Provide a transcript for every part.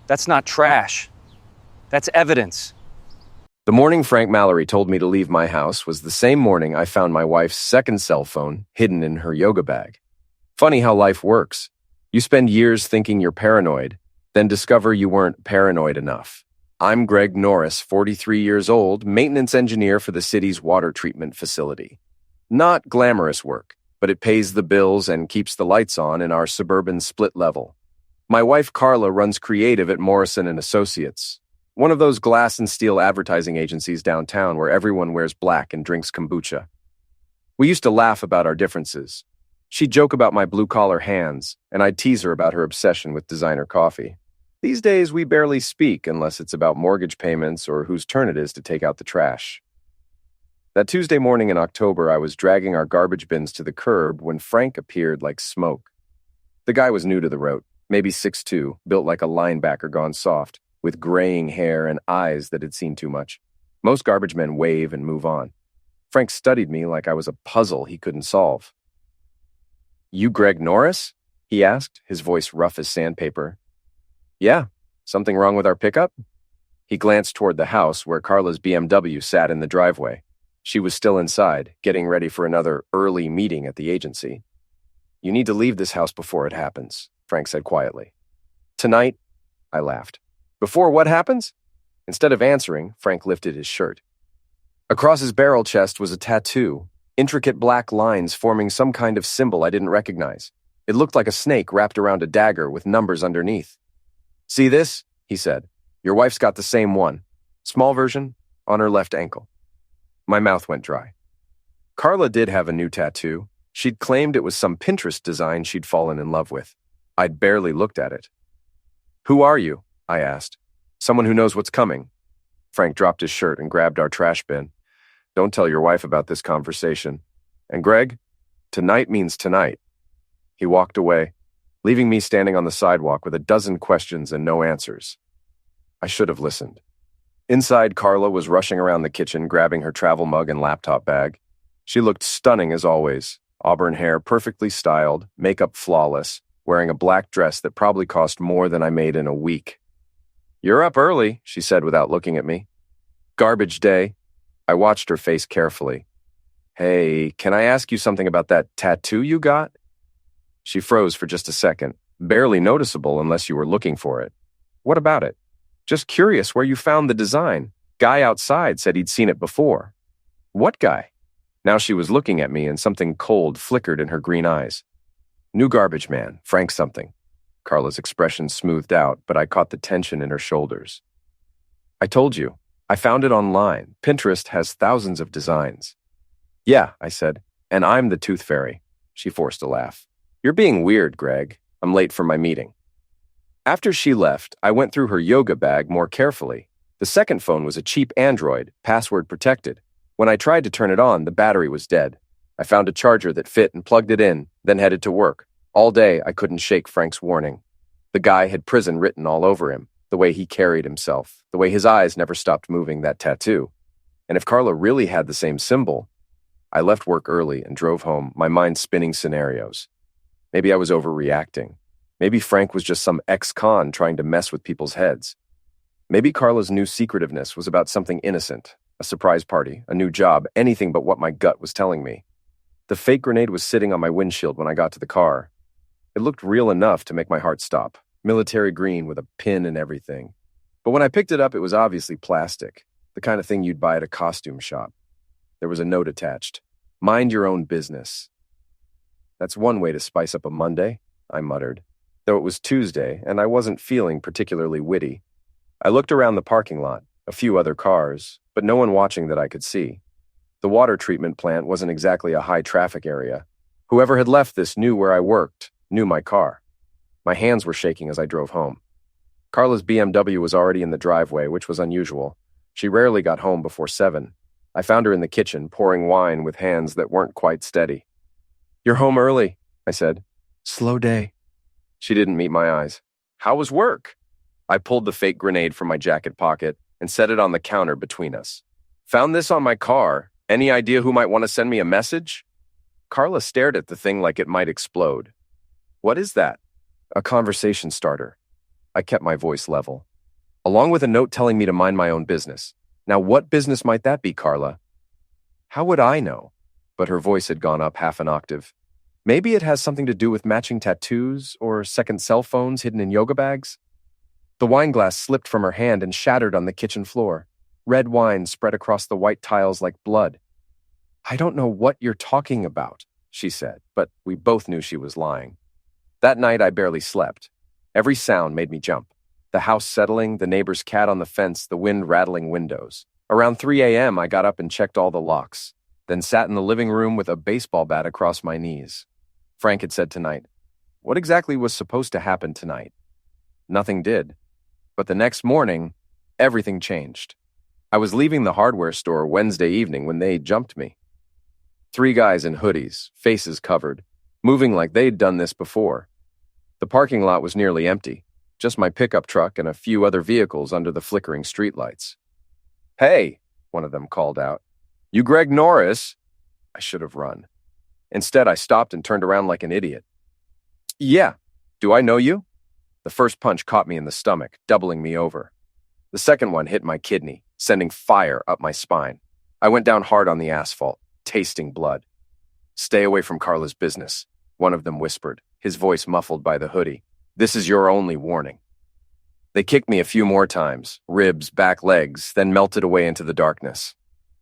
That's not trash. That's evidence. The morning Frank Mallory told me to leave my house was the same morning I found my wife's second cell phone hidden in her yoga bag. Funny how life works. You spend years thinking you're paranoid, then discover you weren't paranoid enough. I'm Greg Norris, 43 years old, maintenance engineer for the city's water treatment facility. Not glamorous work, but it pays the bills and keeps the lights on in our suburban split level. My wife Carla runs creative at Morrison & Associates, one of those glass and steel advertising agencies downtown where everyone wears black and drinks kombucha. We used to laugh about our differences. She'd joke about my blue-collar hands, and I'd tease her about her obsession with designer coffee. These days, we barely speak unless it's about mortgage payments or whose turn it is to take out the trash. That Tuesday morning in October, I was dragging our garbage bins to the curb when Frank appeared like smoke. The guy was new to the route, maybe 6'2", built like a linebacker gone soft, with graying hair and eyes that had seen too much. Most garbage men wave and move on. Frank studied me like I was a puzzle he couldn't solve. "You Greg Norris?" he asked, his voice rough as sandpaper. "Yeah, something wrong with our pickup?" He glanced toward the house where Carla's BMW sat in the driveway. She was still inside, getting ready for another early meeting at the agency. "You need to leave this house before it happens," Frank said quietly. "Tonight?" I laughed. "Before what happens?" Instead of answering, Frank lifted his shirt. Across his barrel chest was a tattoo, intricate black lines forming some kind of symbol I didn't recognize. It looked like a snake wrapped around a dagger with numbers underneath. "See this?" he said. "Your wife's got the same one. Small version, on her left ankle." My mouth went dry. Carla did have a new tattoo. She'd claimed it was some Pinterest design she'd fallen in love with. I'd barely looked at it. "Who are you?" I asked. "Someone who knows what's coming." Frank dropped his shirt and grabbed our trash bin. "Don't tell your wife about this conversation. And Greg, tonight means tonight." He walked away, leaving me standing on the sidewalk with a dozen questions and no answers. I should have listened. Inside, Carla was rushing around the kitchen, grabbing her travel mug and laptop bag. She looked stunning as always, auburn hair perfectly styled, makeup flawless, wearing a black dress that probably cost more than I made in a week. "You're up early," she said without looking at me. "Garbage day." I watched her face carefully. "Hey, can I ask you something about that tattoo you got?" She froze for just a second, barely noticeable unless you were looking for it. "What about it?" "Just curious where you found the design. Guy outside said he'd seen it before." "What guy?" Now she was looking at me and something cold flickered in her green eyes. "New garbage man, Frank something." Carla's expression smoothed out, but I caught the tension in her shoulders. "I told you. I found it online. Pinterest has thousands of designs." "Yeah," I said, "and I'm the tooth fairy." She forced a laugh. "You're being weird, Greg. I'm late for my meeting." After she left, I went through her yoga bag more carefully. The second phone was a cheap Android, password protected. When I tried to turn it on, the battery was dead. I found a charger that fit and plugged it in, then headed to work. All day, I couldn't shake Frank's warning. The guy had prison written all over him, the way he carried himself, the way his eyes never stopped moving, that tattoo. And if Carla really had the same symbol, I left work early and drove home, my mind spinning scenarios. Maybe I was overreacting. Maybe Frank was just some ex-con trying to mess with people's heads. Maybe Carla's new secretiveness was about something innocent, a surprise party, a new job, anything but what my gut was telling me. The fake grenade was sitting on my windshield when I got to the car. It looked real enough to make my heart stop, military green with a pin and everything. But when I picked it up, it was obviously plastic, the kind of thing you'd buy at a costume shop. There was a note attached. "Mind your own business." "That's one way to spice up a Monday," I muttered, though it was Tuesday and I wasn't feeling particularly witty. I looked around the parking lot, a few other cars, but no one watching that I could see. The water treatment plant wasn't exactly a high-traffic area. Whoever had left this knew where I worked, knew my car. My hands were shaking as I drove home. Carla's BMW was already in the driveway, which was unusual. She rarely got home before 7. I found her in the kitchen, pouring wine with hands that weren't quite steady. "You're home early," I said. "Slow day." She didn't meet my eyes. "How was work?" I pulled the fake grenade from my jacket pocket and set it on the counter between us. "Found this on my car. Any idea who might want to send me a message?" Carla stared at the thing like it might explode. "What is that?" A conversation starter. I kept my voice level, along with a note telling me to mind my own business. Now, what business might that be, Carla? How would I know? But her voice had gone up half an octave. Maybe it has something to do with matching tattoos or second cell phones hidden in yoga bags? The wine glass slipped from her hand and shattered on the kitchen floor. Red wine spread across the white tiles like blood. I don't know what you're talking about, she said, but we both knew she was lying. That night I barely slept. Every sound made me jump. The house settling, the neighbor's cat on the fence, the wind rattling windows. Around 3 a.m. I got up and checked all the locks, then sat in the living room with a baseball bat across my knees. Frank had said tonight. What exactly was supposed to happen tonight? Nothing did. But the next morning, everything changed. I was leaving the hardware store Wednesday evening when they jumped me. 3 guys in hoodies, faces covered, moving like they'd done this before. The parking lot was nearly empty, just my pickup truck and a few other vehicles under the flickering streetlights. Hey, one of them called out. You Greg Norris? I should have run. Instead, I stopped and turned around like an idiot. Yeah, do I know you? The first punch caught me in the stomach, doubling me over. The second one hit my kidney, sending fire up my spine. I went down hard on the asphalt, tasting blood. Stay away from Carla's business, one of them whispered, his voice muffled by the hoodie. This is your only warning. They kicked me a few more times, ribs, back, legs, then melted away into the darkness.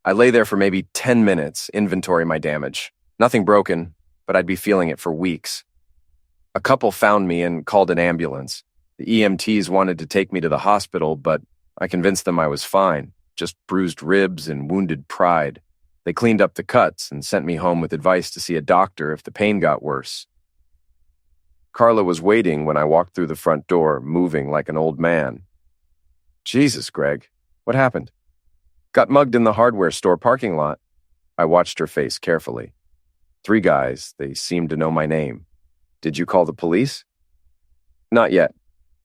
I lay there for maybe 10 minutes, inventory my damage. Nothing broken, but I'd be feeling it for weeks. A couple found me and called an ambulance. The EMTs wanted to take me to the hospital, but I convinced them I was fine, just bruised ribs and wounded pride. They cleaned up the cuts and sent me home with advice to see a doctor if the pain got worse. Carla was waiting when I walked through the front door, moving like an old man. Jesus, Greg, what happened? Got mugged in the hardware store parking lot. I watched her face carefully. 3 guys, they seemed to know my name. Did you call the police? Not yet.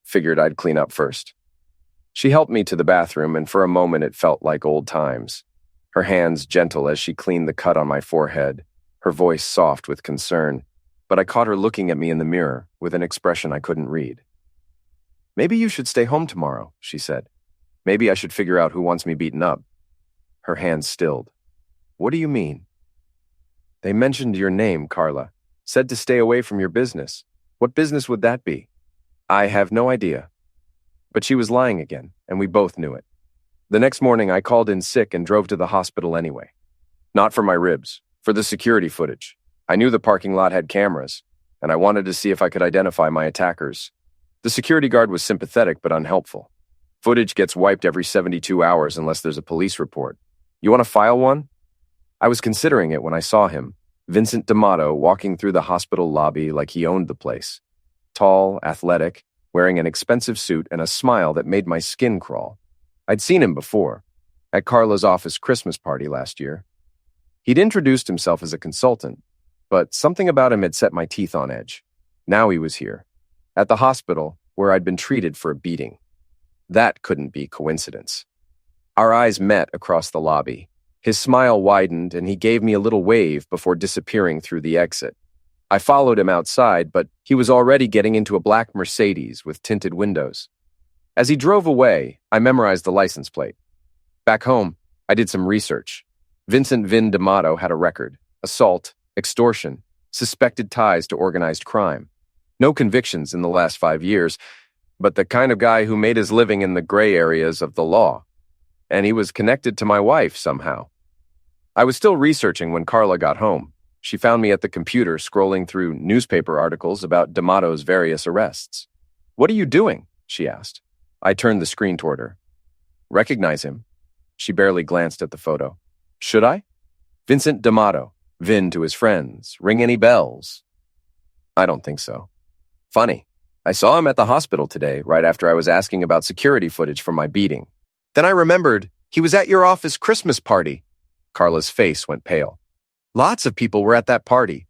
Figured I'd clean up first. She helped me to the bathroom, and for a moment it felt like old times. Her hands gentle as she cleaned the cut on my forehead, her voice soft with concern, but I caught her looking at me in the mirror with an expression I couldn't read. Maybe you should stay home tomorrow, she said. Maybe I should figure out who wants me beaten up. Her hands stilled. What do you mean? They mentioned your name, Carla. Said to stay away from your business. What business would that be? I have no idea. But she was lying again, and we both knew it. The next morning, I called in sick and drove to the hospital anyway. Not for my ribs, for the security footage. I knew the parking lot had cameras, and I wanted to see if I could identify my attackers. The security guard was sympathetic but unhelpful. Footage gets wiped every 72 hours unless there's a police report. You want to file one? I was considering it when I saw him, Vincent D'Amato, walking through the hospital lobby like he owned the place. Tall, athletic, wearing an expensive suit and a smile that made my skin crawl. I'd seen him before, at Carla's office Christmas party last year. He'd introduced himself as a consultant, but something about him had set my teeth on edge. Now he was here, at the hospital where I'd been treated for a beating. That couldn't be coincidence. Our eyes met across the lobby. His smile widened and he gave me a little wave before disappearing through the exit. I followed him outside, but he was already getting into a black Mercedes with tinted windows. As he drove away, I memorized the license plate. Back home, I did some research. Vincent Vin D'Amato had a record: assault, extortion, suspected ties to organized crime. No convictions in the last 5 years, but the kind of guy who made his living in the gray areas of the law. And he was connected to my wife somehow. I was still researching when Carla got home. She found me at the computer scrolling through newspaper articles about D'Amato's various arrests. What are you doing? She asked. I turned the screen toward her. Recognize him? She barely glanced at the photo. Should I? Vincent D'Amato. Vin to his friends. Ring any bells? I don't think so. Funny. I saw him at the hospital today, right after I was asking about security footage from my beating. Then I remembered he was at your office Christmas party. Carla's face went pale. Lots of people were at that party.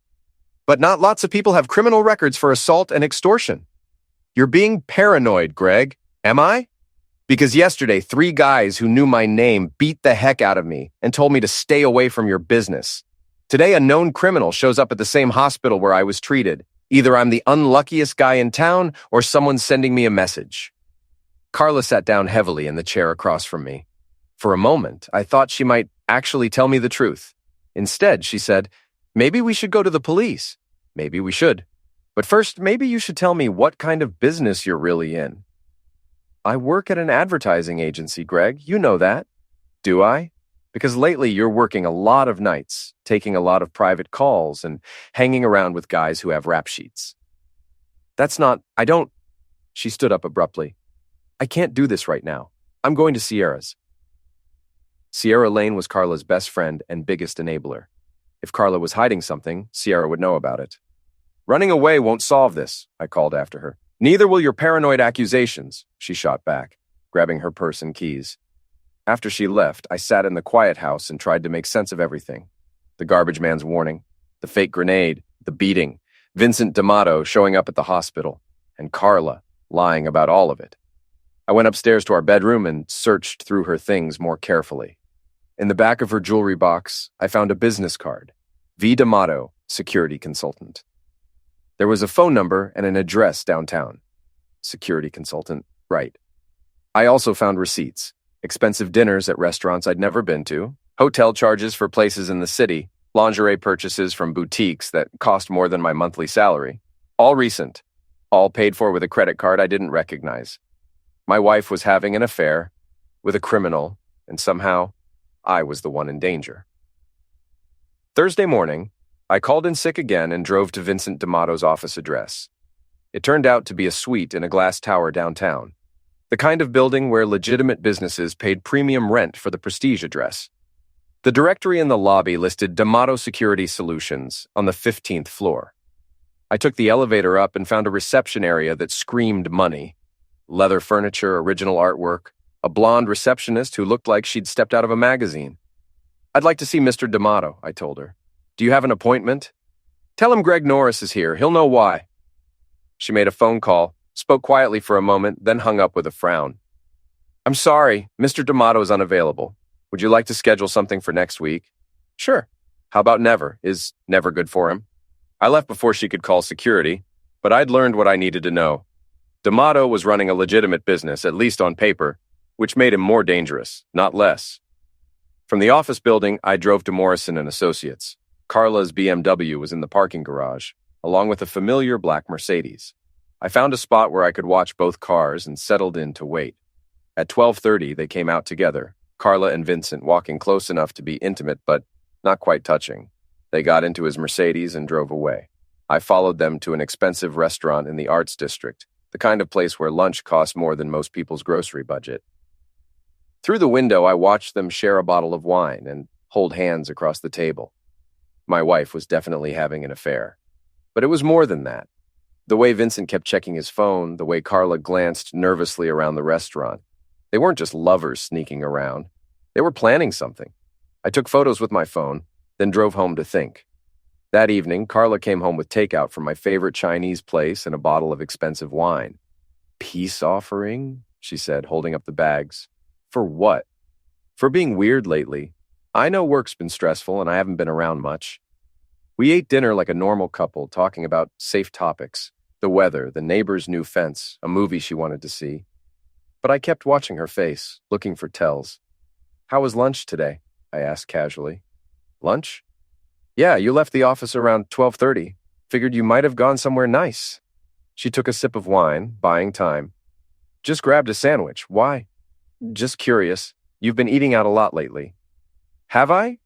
But not lots of people have criminal records for assault and extortion. You're being paranoid, Greg. Am I? Because yesterday, 3 guys who knew my name beat the heck out of me and told me to stay away from your business. Today, a known criminal shows up at the same hospital where I was treated, Either I'm the unluckiest guy in town or someone's sending me a message. Carla sat down heavily in the chair across from me. For a moment, I thought she might actually tell me the truth. Instead, she said, "Maybe we should go to the police." Maybe we should. But first, maybe you should tell me what kind of business you're really in. I work at an advertising agency, Greg. You know that. Do I? Because lately you're working a lot of nights, taking a lot of private calls, and hanging around with guys who have rap sheets. I don't. She stood up abruptly. I can't do this right now. I'm going to Sierra's. Sierra Lane was Carla's best friend and biggest enabler. If Carla was hiding something, Sierra would know about it. Running away won't solve this, I called after her. Neither will your paranoid accusations, she shot back, grabbing her purse and keys. After she left, I sat in the quiet house and tried to make sense of everything. The garbage man's warning, the fake grenade, the beating, Vincent D'Amato showing up at the hospital, and Carla lying about all of it. I went upstairs to our bedroom and searched through her things more carefully. In the back of her jewelry box, I found a business card. V. D'Amato, security consultant. There was a phone number and an address downtown. Security consultant, right. I also found receipts. Expensive dinners at restaurants I'd never been to, hotel charges for places in the city, lingerie purchases from boutiques that cost more than my monthly salary. All recent. All paid for with a credit card I didn't recognize. My wife was having an affair with a criminal, and somehow I was the one in danger. Thursday morning, I called in sick again and drove to Vincent D'Amato's office address. It turned out to be a suite in a glass tower downtown, the kind of building where legitimate businesses paid premium rent for the prestige address. The directory in the lobby listed D'Amato Security Solutions on the 15th floor. I took the elevator up and found a reception area that screamed money. Leather furniture, original artwork, a blonde receptionist who looked like she'd stepped out of a magazine. I'd like to see Mr. D'Amato, I told her. Do you have an appointment? Tell him Greg Norris is here. He'll know why. She made a phone call, spoke quietly for a moment, then hung up with a frown. I'm sorry, Mr. D'Amato is unavailable. Would you like to schedule something for next week? Sure. How about never? Is never good for him? I left before she could call security, but I'd learned what I needed to know. D'Amato was running a legitimate business, at least on paper, which made him more dangerous, not less. From the office building, I drove to Morrison & Associates. Carla's BMW was in the parking garage, along with a familiar black Mercedes. I found a spot where I could watch both cars and settled in to wait. At 12:30, they came out together, Carla and Vincent walking close enough to be intimate but not quite touching. They got into his Mercedes and drove away. I followed them to an expensive restaurant in the Arts District, the kind of place where lunch costs more than most people's grocery budget. Through the window, I watched them share a bottle of wine and hold hands across the table. My wife was definitely having an affair. But it was more than that. The way Vincent kept checking his phone, the way Carla glanced nervously around the restaurant. They weren't just lovers sneaking around. They were planning something. I took photos with my phone, then drove home to think. That evening, Carla came home with takeout from my favorite Chinese place and a bottle of expensive wine. Peace offering? She said, holding up the bags. For what? For being weird lately. I know work's been stressful and I haven't been around much. We ate dinner like a normal couple, talking about safe topics, the weather, the neighbor's new fence, a movie she wanted to see. But I kept watching her face, looking for tells. How was lunch today? I asked casually. Lunch? Yeah, you left the office around 12:30. Figured you might have gone somewhere nice. She took a sip of wine, buying time. Just grabbed a sandwich. Why? Just curious. You've been eating out a lot lately. Have I?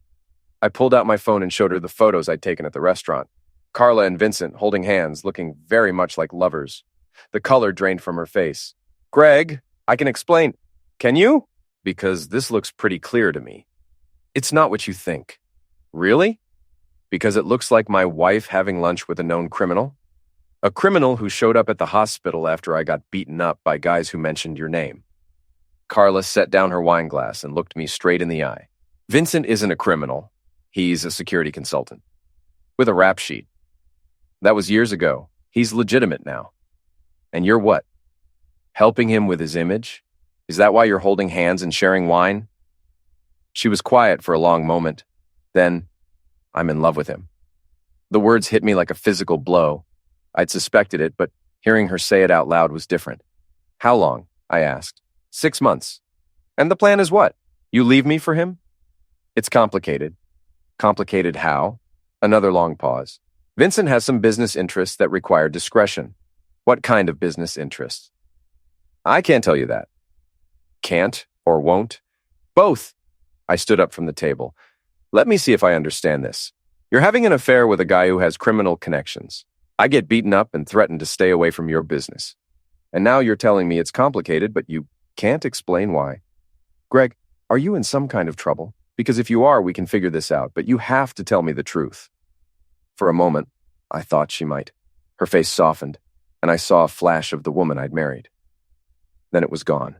I pulled out my phone and showed her the photos I'd taken at the restaurant. Carla and Vincent holding hands, looking very much like lovers. The color drained from her face. Greg, I can explain. Can you? Because this looks pretty clear to me. It's not what you think. Really? Because it looks like my wife having lunch with a known criminal? A criminal who showed up at the hospital after I got beaten up by guys who mentioned your name. Carla set down her wine glass and looked me straight in the eye. Vincent isn't a criminal. He's a security consultant. With a rap sheet. That was years ago. He's legitimate now. And you're what? Helping him with his image? Is that why you're holding hands and sharing wine? She was quiet for a long moment. Then, I'm in love with him. The words hit me like a physical blow. I'd suspected it, but hearing her say it out loud was different. How long? I asked. 6 months. And the plan is what? You leave me for him? It's complicated. Complicated how? Another long pause. Vincent has some business interests that require discretion. What kind of business interests? I can't tell you that. Can't or won't? Both. I stood up from the table. Let me see if I understand this. You're having an affair with a guy who has criminal connections. I get beaten up and threatened to stay away from your business. And now you're telling me it's complicated, but you can't explain why. Greg, are you in some kind of trouble? Because if you are, we can figure this out, but you have to tell me the truth. For a moment, I thought she might. Her face softened, and I saw a flash of the woman I'd married. Then it was gone.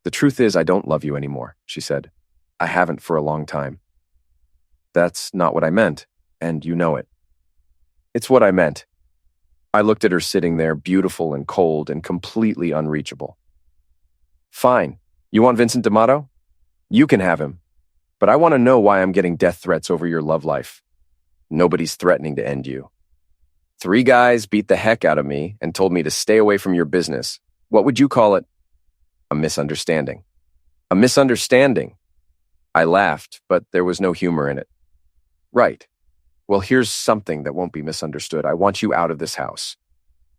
The truth is, I don't love you anymore, she said. I haven't for a long time. That's not what I meant, and you know it. It's what I meant. I looked at her sitting there, beautiful and cold and completely unreachable. Fine. You want Vincent D'Amato? You can have him. But I want to know why I'm getting death threats over your love life. Nobody's threatening to end you. 3 guys beat the heck out of me and told me to stay away from your business. What would you call it? A misunderstanding. A misunderstanding. I laughed, but there was no humor in it. Right. Well, here's something that won't be misunderstood. I want you out of this house.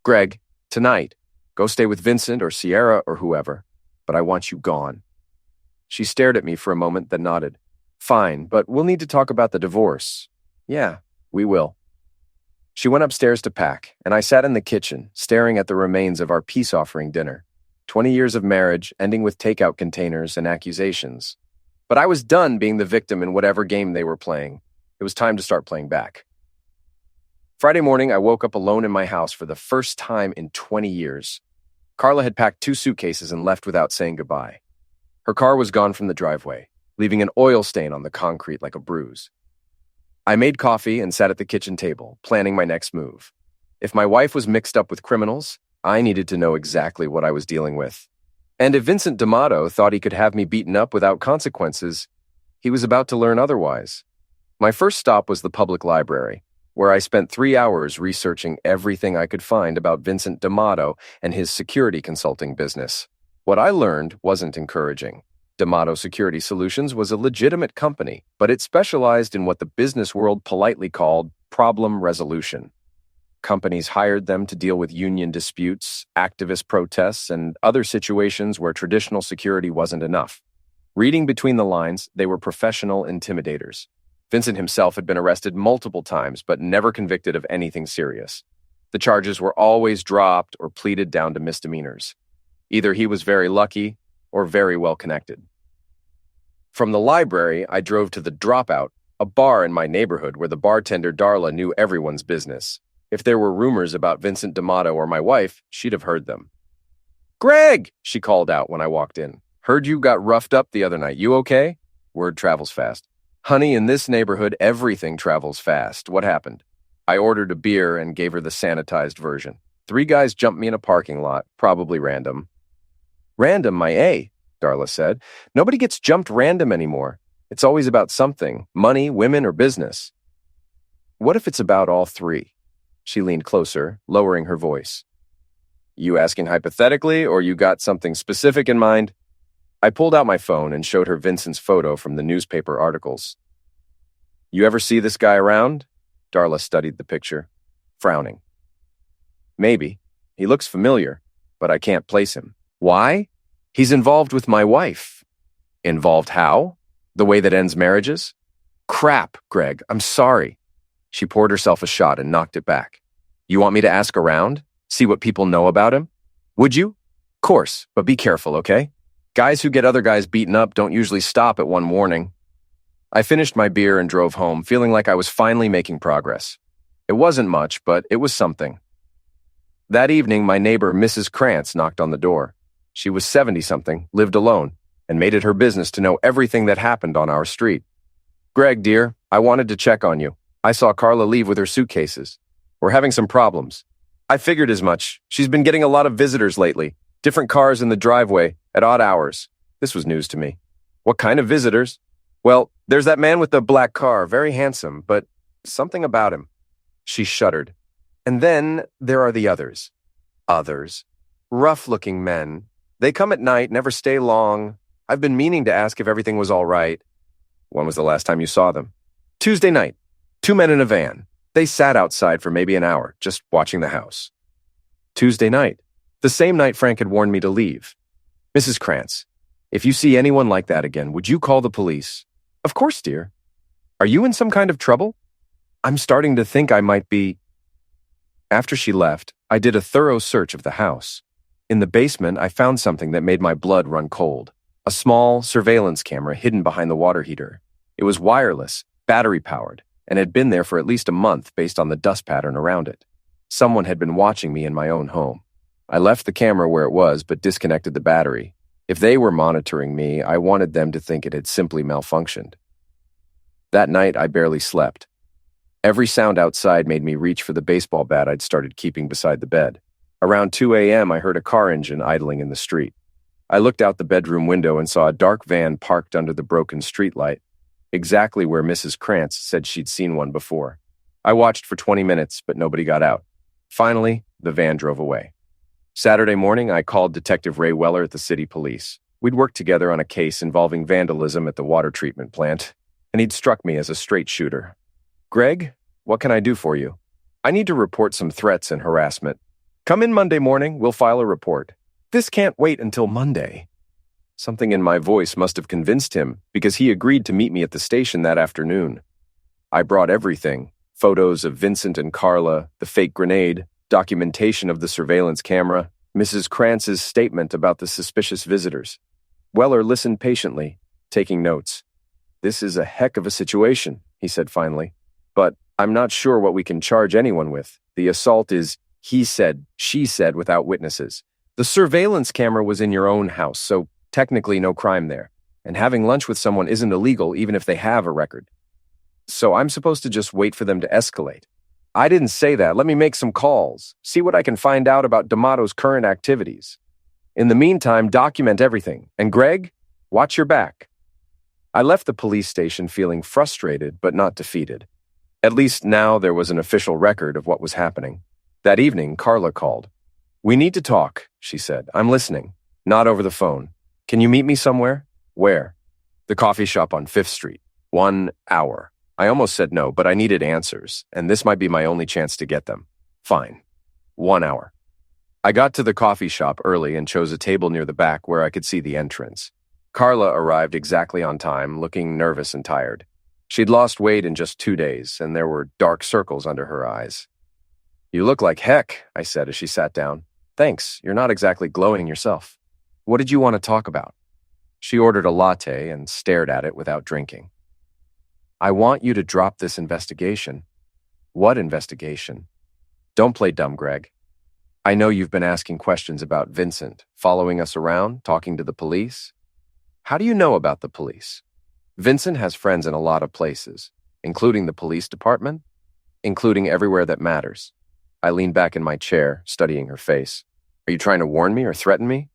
Greg, tonight, go stay with Vincent or Sierra or whoever, but I want you gone. She stared at me for a moment, then nodded. Fine, but we'll need to talk about the divorce. Yeah, we will. She went upstairs to pack, and I sat in the kitchen, staring at the remains of our peace offering dinner. 20 years of marriage, ending with takeout containers and accusations. But I was done being the victim in whatever game they were playing. It was time to start playing back. Friday morning, I woke up alone in my house for the first time in 20 years. Carla had packed 2 suitcases and left without saying goodbye. Her car was gone from the driveway, leaving an oil stain on the concrete like a bruise. I made coffee and sat at the kitchen table, planning my next move. If my wife was mixed up with criminals, I needed to know exactly what I was dealing with. And if Vincent D'Amato thought he could have me beaten up without consequences, he was about to learn otherwise. My first stop was the public library, where I spent 3 hours researching everything I could find about Vincent D'Amato and his security consulting business. What I learned wasn't encouraging. D'Amato Security Solutions was a legitimate company, but it specialized in what the business world politely called problem resolution. Companies hired them to deal with union disputes, activist protests, and other situations where traditional security wasn't enough. Reading between the lines, they were professional intimidators. Vincent himself had been arrested multiple times, but never convicted of anything serious. The charges were always dropped or pleaded down to misdemeanors. Either he was very lucky or very well connected. From the library, I drove to the Dropout, a bar in my neighborhood where the bartender Darla knew everyone's business. If there were rumors about Vincent D'Amato or my wife, she'd have heard them. Greg, she called out when I walked in. Heard you got roughed up the other night. You okay? Word travels fast. Honey, in this neighborhood, everything travels fast. What happened? I ordered a beer and gave her the sanitized version. 3 guys jumped me in a parking lot, probably random. Random, my A, Darla said. Nobody gets jumped random anymore. It's always about something, money, women, or business. What if it's about all 3? She leaned closer, lowering her voice. You asking hypothetically, or you got something specific in mind? I pulled out my phone and showed her Vincent's photo from the newspaper articles. You ever see this guy around? Darla studied the picture, frowning. Maybe. He looks familiar, but I can't place him. Why? He's involved with my wife. Involved how? The way that ends marriages? Crap, Greg, I'm sorry. She poured herself a shot and knocked it back. You want me to ask around? See what people know about him? Would you? Course, but be careful, okay? Guys who get other guys beaten up don't usually stop at one warning. I finished my beer and drove home, feeling like I was finally making progress. It wasn't much, but it was something. That evening, my neighbor, Mrs. Krantz, knocked on the door. She was 70-something, lived alone, and made it her business to know everything that happened on our street. Greg, dear, I wanted to check on you. I saw Carla leave with her suitcases. We're having some problems. I figured as much. She's been getting a lot of visitors lately. Different cars in the driveway, at odd hours. This was news to me. What kind of visitors? Well, there's that man with the black car, very handsome, but something about him. She shuddered. And then there are the others. Others. Rough-looking men. They come at night, never stay long. I've been meaning to ask if everything was all right. When was the last time you saw them? Tuesday night. 2 men in a van. They sat outside for maybe an hour, just watching the house. Tuesday night. The same night Frank had warned me to leave. Mrs. Krantz, if you see anyone like that again, would you call the police? Of course, dear. Are you in some kind of trouble? I'm starting to think I might be. After she left, I did a thorough search of the house. In the basement, I found something that made my blood run cold. A small surveillance camera hidden behind the water heater. It was wireless, battery-powered, and had been there for at least a month based on the dust pattern around it. Someone had been watching me in my own home. I left the camera where it was, but disconnected the battery. If they were monitoring me, I wanted them to think it had simply malfunctioned. That night, I barely slept. Every sound outside made me reach for the baseball bat I'd started keeping beside the bed. Around 2 a.m., I heard a car engine idling in the street. I looked out the bedroom window and saw a dark van parked under the broken streetlight, exactly where Mrs. Krantz said she'd seen one before. I watched for 20 minutes, but nobody got out. Finally, the van drove away. Saturday morning, I called Detective Ray Weller at the city police. We'd worked together on a case involving vandalism at the water treatment plant, and he'd struck me as a straight shooter. Greg, what can I do for you? I need to report some threats and harassment. Come in Monday morning, we'll file a report. This can't wait until Monday. Something in my voice must have convinced him, because he agreed to meet me at the station that afternoon. I brought everything: photos of Vincent and Carla, the fake grenade, documentation of the surveillance camera, Mrs. Krantz's statement about the suspicious visitors. Weller listened patiently, taking notes. This is a heck of a situation, he said finally. But I'm not sure what we can charge anyone with. The assault is he said, she said without witnesses. The surveillance camera was in your own house, so technically no crime there. And having lunch with someone isn't illegal even if they have a record. So I'm supposed to just wait for them to escalate. I didn't say that. Let me make some calls. See what I can find out about D'Amato's current activities. In the meantime, document everything. And Greg, watch your back. I left the police station feeling frustrated but not defeated. At least now there was an official record of what was happening. That evening, Carla called. We need to talk, she said. I'm listening. Not over the phone. Can you meet me somewhere? Where? The coffee shop on 5th Street. 1 hour. I almost said no, but I needed answers, and this might be my only chance to get them. Fine. 1 hour. I got to the coffee shop early and chose a table near the back where I could see the entrance. Carla arrived exactly on time, looking nervous and tired. She'd lost weight in just 2 days, and there were dark circles under her eyes. You look like heck, I said as she sat down. Thanks, you're not exactly glowing yourself. What did you want to talk about? She ordered a latte and stared at it without drinking. I want you to drop this investigation. What investigation? Don't play dumb, Greg. I know you've been asking questions about Vincent, following us around, talking to the police. How do you know about the police? Vincent has friends in a lot of places, including the police department, including everywhere that matters. I leaned back in my chair, studying her face. Are you trying to warn me or threaten me?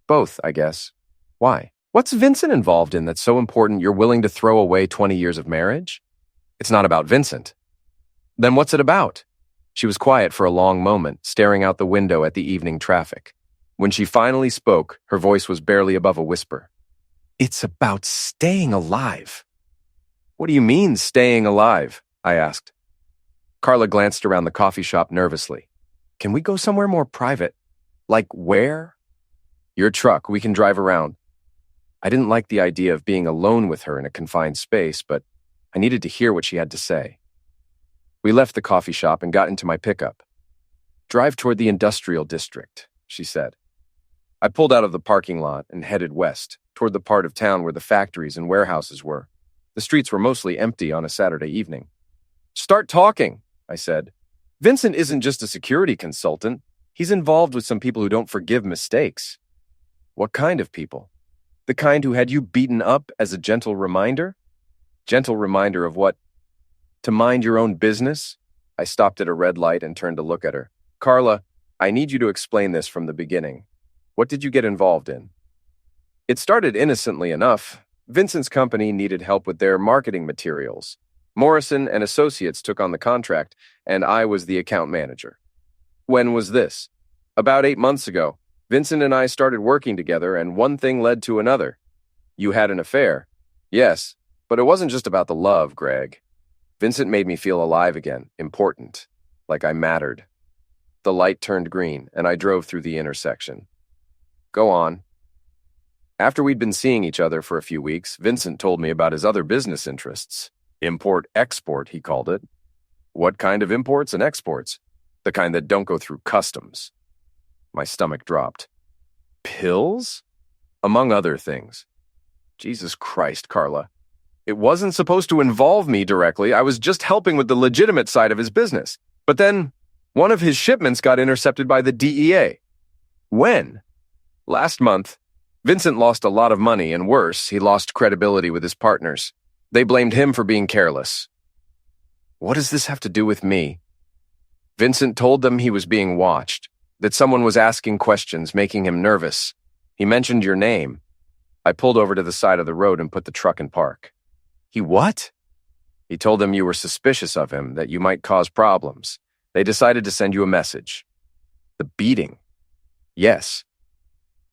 Both, I guess. Why? What's Vincent involved in that's so important you're willing to throw away 20 years of marriage? It's not about Vincent. Then what's it about? She was quiet for a long moment, staring out the window at the evening traffic. When she finally spoke, her voice was barely above a whisper. It's about staying alive. What do you mean, staying alive? I asked. Carla glanced around the coffee shop nervously. Can we go somewhere more private? Like where? Your truck, we can drive around. I didn't like the idea of being alone with her in a confined space, but I needed to hear what she had to say. We left the coffee shop and got into my pickup. Drive toward the industrial district, she said. I pulled out of the parking lot and headed west, toward the part of town where the factories and warehouses were. The streets were mostly empty on a Saturday evening. Start talking, I said. Vincent isn't just a security consultant. He's involved with some people who don't forgive mistakes. What kind of people? The kind who had you beaten up as a gentle reminder? Gentle reminder of what? To mind your own business? I stopped at a red light and turned to look at her. Carla, I need you to explain this from the beginning. What did you get involved in? It started innocently enough. Vincent's company needed help with their marketing materials. Morrison and Associates took on the contract, and I was the account manager. When was this? About 8 months ago. Vincent and I started working together, and one thing led to another. You had an affair. Yes, but it wasn't just about the love, Greg. Vincent made me feel alive again, important, like I mattered. The light turned green, and I drove through the intersection. Go on. After we'd been seeing each other for a few weeks, Vincent told me about his other business interests. Import-export, he called it. What kind of imports and exports? The kind that don't go through customs. My stomach dropped. Pills? Among other things. Jesus Christ, Carla. It wasn't supposed to involve me directly. I was just helping with the legitimate side of his business. But then, one of his shipments got intercepted by the DEA. When? Last month. Vincent lost a lot of money, and worse, he lost credibility with his partners. They blamed him for being careless. What does this have to do with me? Vincent told them he was being watched, that someone was asking questions, making him nervous. He mentioned your name. I pulled over to the side of the road and put the truck in park. He what? He told them you were suspicious of him, that you might cause problems. They decided to send you a message. The beating. Yes.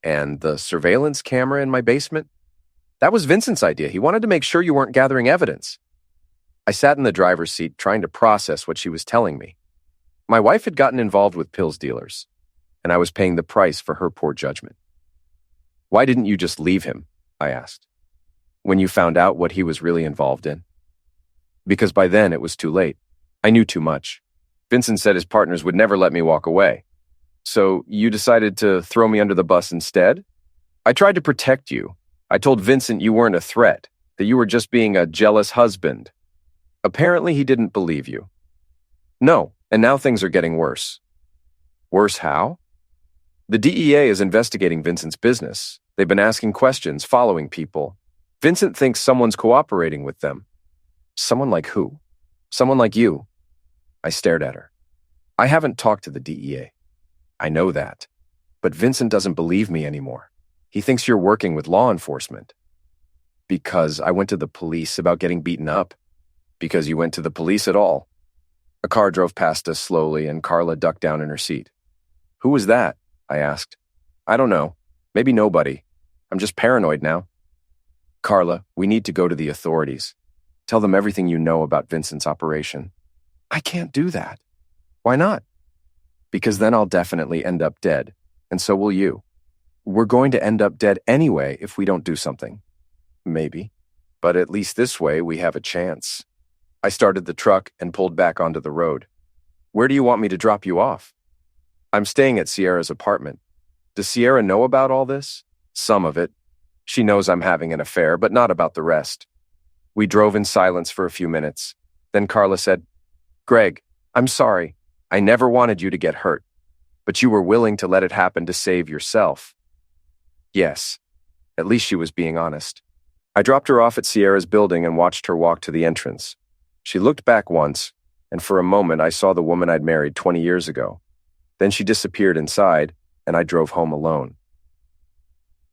And the surveillance camera in my basement? That was Vincent's idea. He wanted to make sure you weren't gathering evidence. I sat in the driver's seat trying to process what she was telling me. My wife had gotten involved with pills dealers, and I was paying the price for her poor judgment. Why didn't you just leave him? I asked. When you found out what he was really involved in? Because by then it was too late. I knew too much. Vincent said his partners would never let me walk away. So you decided to throw me under the bus instead? I tried to protect you. I told Vincent you weren't a threat, that you were just being a jealous husband. Apparently he didn't believe you. No, and now things are getting worse. Worse how? The DEA is investigating Vincent's business. They've been asking questions, following people. Vincent thinks someone's cooperating with them. Someone like who? Someone like you. I stared at her. I haven't talked to the DEA. I know that. But Vincent doesn't believe me anymore. He thinks you're working with law enforcement. Because I went to the police about getting beaten up. Because you went to the police at all. A car drove past us slowly, and Carla ducked down in her seat. Who was that? I asked. I don't know. Maybe nobody. I'm just paranoid now. Carla, we need to go to the authorities. Tell them everything you know about Vincent's operation. I can't do that. Why not? Because then I'll definitely end up dead, and so will you. We're going to end up dead anyway if we don't do something. Maybe. But at least this way we have a chance. I started the truck and pulled back onto the road. Where do you want me to drop you off? I'm staying at Sierra's apartment. Does Sierra know about all this? Some of it. She knows I'm having an affair, but not about the rest. We drove in silence for a few minutes. Then Carla said, Greg, I'm sorry. I never wanted you to get hurt, but you were willing to let it happen to save yourself. Yes, at least she was being honest. I dropped her off at Sierra's building and watched her walk to the entrance. She looked back once, and for a moment I saw the woman I'd married 20 years ago. Then she disappeared inside, and I drove home alone.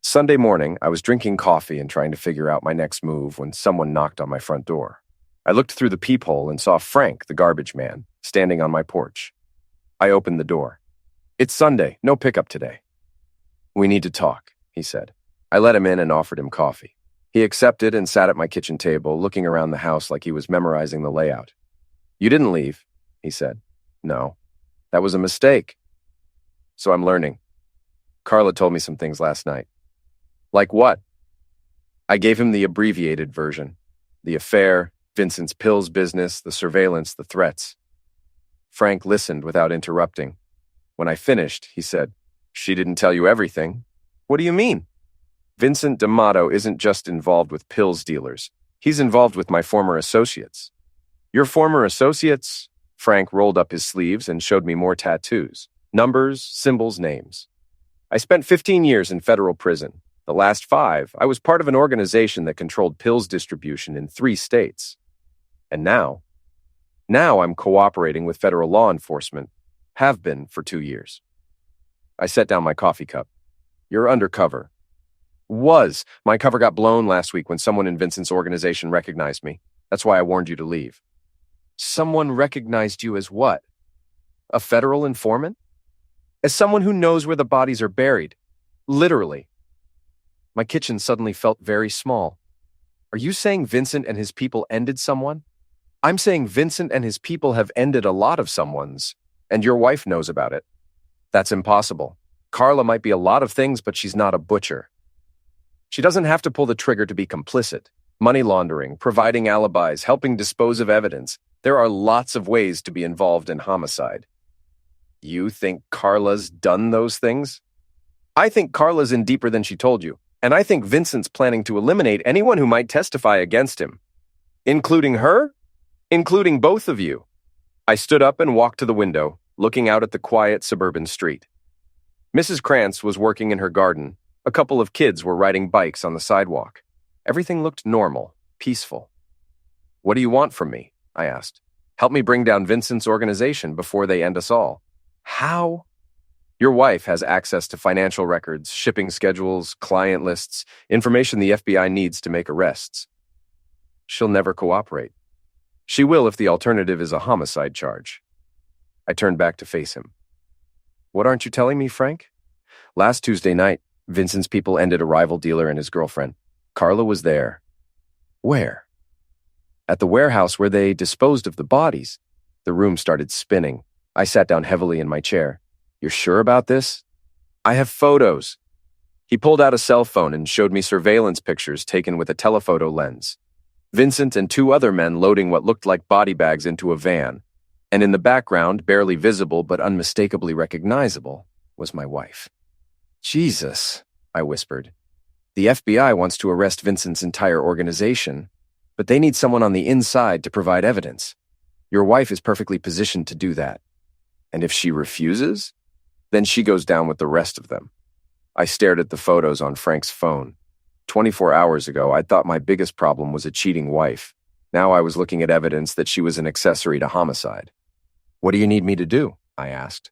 Sunday morning, I was drinking coffee and trying to figure out my next move when someone knocked on my front door. I looked through the peephole and saw Frank, the garbage man, standing on my porch. I opened the door. It's Sunday, no pickup today. We need to talk, he said. I let him in and offered him coffee. He accepted and sat at my kitchen table, looking around the house like he was memorizing the layout. You didn't leave, he said. No, that was a mistake. So I'm learning. Carla told me some things last night. Like what? I gave him the abbreviated version. The affair, Vincent's pills business, the surveillance, the threats. Frank listened without interrupting. When I finished, he said, She didn't tell you everything. What do you mean? Vincent D'Amato isn't just involved with pills dealers. He's involved with my former associates. Your former associates? Frank rolled up his sleeves and showed me more tattoos. Numbers, symbols, names. I spent 15 years in federal prison. The last 5, I was part of an organization that controlled pills distribution in 3 states. And now I'm cooperating with federal law enforcement. Have been for 2 years. I set down my coffee cup. You're undercover. Was. My cover got blown last week when someone in Vincent's organization recognized me. That's why I warned you to leave. Someone recognized you as what? A federal informant? As someone who knows where the bodies are buried. Literally. My kitchen suddenly felt very small. Are you saying Vincent and his people ended someone? I'm saying Vincent and his people have ended a lot of someone's, and your wife knows about it. That's impossible. Carla might be a lot of things, but she's not a butcher. She doesn't have to pull the trigger to be complicit. Money laundering, providing alibis, helping dispose of evidence. There are lots of ways to be involved in homicide. You think Carla's done those things? I think Carla's in deeper than she told you, and I think Vincent's planning to eliminate anyone who might testify against him. Including her? Including both of you. I stood up and walked to the window, looking out at the quiet suburban street. Mrs. Krantz was working in her garden. A couple of kids were riding bikes on the sidewalk. Everything looked normal, peaceful. What do you want from me? I asked. Help me bring down Vincent's organization before they end us all. How? Your wife has access to financial records, shipping schedules, client lists, information the FBI needs to make arrests. She'll never cooperate. She will if the alternative is a homicide charge. I turned back to face him. What aren't you telling me, Frank? Last Tuesday night, Vincent's people ended a rival dealer and his girlfriend. Carla was there. Where? At the warehouse where they disposed of the bodies. The room started spinning. I sat down heavily in my chair. You're sure about this? I have photos. He pulled out a cell phone and showed me surveillance pictures taken with a telephoto lens. Vincent and two other men loading what looked like body bags into a van. And in the background, barely visible but unmistakably recognizable, was my wife. Jesus, I whispered. The FBI wants to arrest Vincent's entire organization, but they need someone on the inside to provide evidence. Your wife is perfectly positioned to do that. And if she refuses, then she goes down with the rest of them. I stared at the photos on Frank's phone. 24 hours ago, I thought my biggest problem was a cheating wife. Now I was looking at evidence that she was an accessory to homicide. What do you need me to do? I asked.